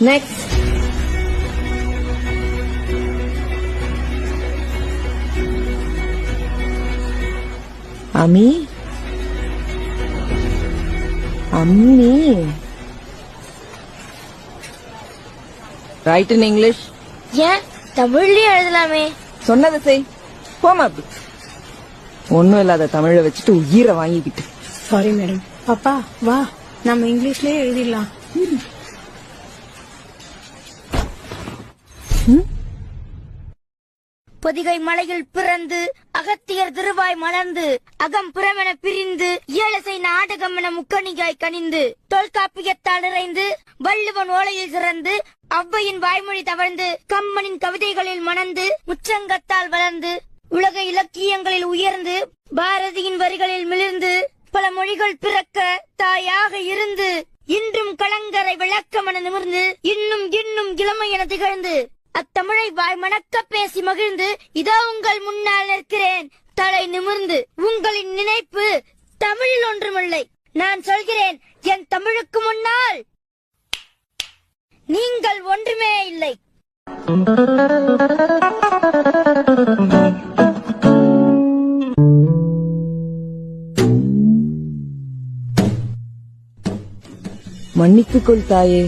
Next. Ami. Ami. Write in English. ஏன் தமிழ்லயே எழுதலாமே? சொன்னதை செய். போமா அப்படி. ஒன்னும் இல்லாத தமிழ வச்சுட்டு உயிரை வாங்கிக்கிட்டு. Sorry madam. பாப்பா வா, நம்ம இங்கிலீஷ்லயே எழுதிடலாம். பொதிகை மலையில் பிறந்து அகத்தியர் திருவாய் மலர்ந்து அகம் புறமென பிரிந்து ஏழசை நாடகம் என முக்கணிகாய் கனிந்து தொல்காப்பியத்தால் நிறைந்து வள்ளுவன் ஓலையில் சிறந்து ஔவையின் வாய்மொழி தவழ்ந்து கம்மனின் கவிதைகளில் மணந்து முச்சங்கத்தால் வளர்ந்து உலக இலக்கியங்களில் உயர்ந்து பாரதியின் வரிகளில் மிளிர்ந்து பல மொழிகள் பிறக்க தாயாக இருந்து இன்றும் கலங்கரை விளக்கமென நிமிர்ந்து இன்னும் இன்னும் இளமை என திகழ்ந்து அத்தமிழை வாய் மணக்க பேசி மகிழ்ந்து இதோ உங்கள் முன்னால் நிற்கிறேன் தலை நிமிர்ந்து. உங்களின் நினைப்பு தமிழில் ஒன்றுமில்லை. நான் சொல்கிறேன், என் தமிழுக்கு முன்னால் நீங்கள் ஒன்றுமே இல்லை. மன்னித்துக் கொள் தாயே.